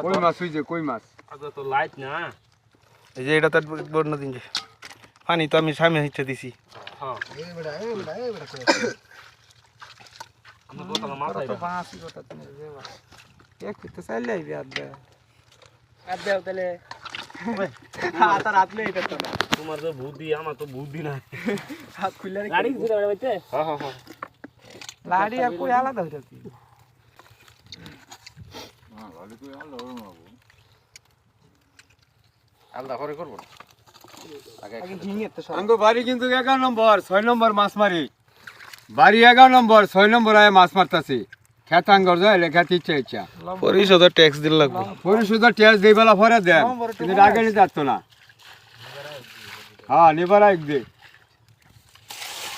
কই মাছ হইছে কই মাছ আজকে তো লাইট না এই যে এটা তো বড় না দিন যে পানি তো আমি সামনে হিচ্ছে দিছি হ্যাঁ এই বেটা কই আমরা বোতল মাছ তো বাঁশি কথা তুমি দেবা এক তো চাইলে আইবি আদ দাও তাহলে হাত আর হাতলে এটা তো তোমার তো বুদ্ধি আমার তো বুদ্ধি নাই হাত খুললে গাড়ি ঘুরে বেড়াইতে হ্যাঁ হ্যাঁ হ্যাঁ লাড়ি আর কই আলাদা হইতা কি আলাদা করে করব আগে হিঙে তো সব আঙ্গো বাড়ি কিন্তু 11 নম্বর 6 নম্বর মাছ মারি বাড়ি 11 নম্বর 6 নম্বর আয় মাছ মারতাছি খেতাঙ্গর যায় লেখা ইচ্ছা ইচ্ছা পরিশোধের ট্যাক্স দিতে লাগবে পরিশুদ্ধ টেস্ট দেই বেলা পরে দেন কিন্তু আগে নিতে যাচ্ছ না হ্যাঁ নিবার আইবে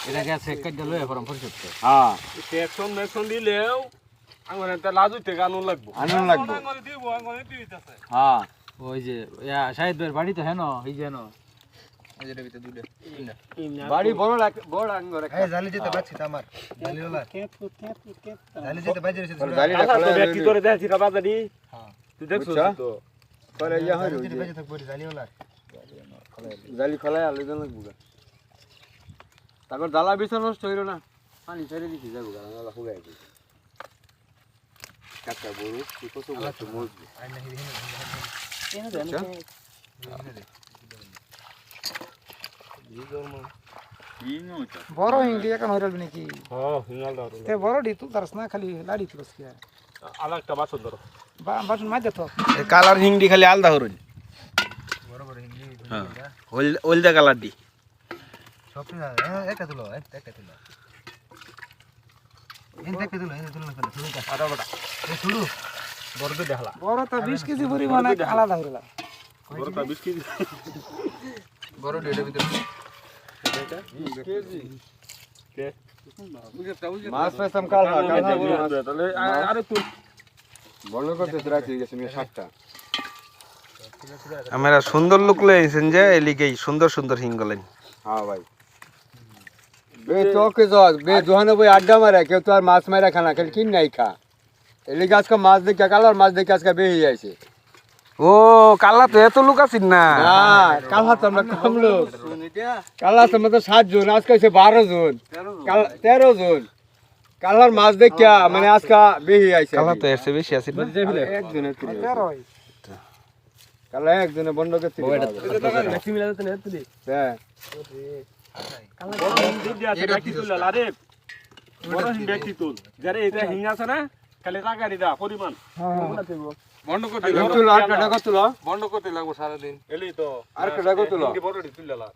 এটা গেছে কাট দিলো এরপর পরিশোধ করে হ্যাঁ ট্যাক্সন মেকশন দিলেও আমার একটা লাজুতে গানও লাগবো আনন্দ লাগবে আঙ্গনে দিব আঙ্গনে দিতেছে হ্যাঁ ওই যে শাহিদ ভাইয়ের বাড়ি তো হেন এই যেন এই যে ভিতরে দুলে বাড়ি বড় আঙ্গর এই জালি যেতে বাচ্চি তো আমার জালিওলা জালি যেতে বাজে রইছে জালিটা আলা তো খোলা ব্যক্তি তোরে দেখছি কা বাজারি হ্যাঁ তুই দেখছস বুঝছা? তো করে ইয়া হয় যেতে বাজে থাক বড়ি জালিওলা জালি খোলাই আলোচনা লাগবে তারপর জ্বালা বিছানো নষ্ট হইল না পানি ছেড়ে দিছি যাবো গালা ফুগাই দিছি কাটা বড় তুই কত বড় মজবুত আই না হিরে বড় হিংডি এখন হইরাল নাকি হ্যাঁ হিঙ্গাল দাও তে বড় ডি তুই তারস না খালি লাড়ি তুলস কি আলা একটা বাসন ধরো বাটন মাঝে তো কালার হিংডি খালি আলাদা হরুন বড় বড় হিন্দি হ্যাঁ ওলদা কালার দি সব একটা তুলো একটা তুলো একটা তুলো এই তুলো না তুলো আদা বড়া এই তুলো বড় তো দেখলা বড় তো 20 কেজি পরিমাণ আলাদা হইলা বড় তো 20 কেজি বড় ডেডে ভিতরে মাছ পেছাম কাল তাহলে আরে তুই বড় করতে রাখি গেছে আমি 60টা আমরা সুন্দর লুক লইছেন যে এলিগেই সুন্দর সুন্দর হিঙ্গলেন হ্যাঁ ভাই বে চকে যাও বে দোহানে বই আড্ডা মারে কেউ তো আর মাছ মারা খানা খেল কিন নাই খা এলি গাছ কা মাছ দেখে কালার মাছ দেখে আজকে বেরিয়ে যাইছে ও কালা তো এত লুক আছিস না না কাল হাত আমরা কম লোক কাল হাত আমাদের 7 জন আজকে হইছে 12 জন কাল 13 জন কালার মাছ দেখে মানে আজকে বেরিয়ে আইছে কালা তো এর চেয়ে বেশি আছিস না একজনের তেরোই কালা একজনে বন্ধ করতে ম্যাক্সি মিলা দিতে না তুই হ্যাঁ বড় হিন্দি দিয়ে আছে ব্যক্তি তুল আরে বড় হিন্দি ব্যক্তি তুল যারে এটা হিঙ্গা আছে না খালি টাকারি দা পরিমাণ বন্ধ করতে তুলো আর কাটা তুলো বন্ধ করতে লাগবো সারা দিন এলি তো আর কাটা তুলো বড় তুললা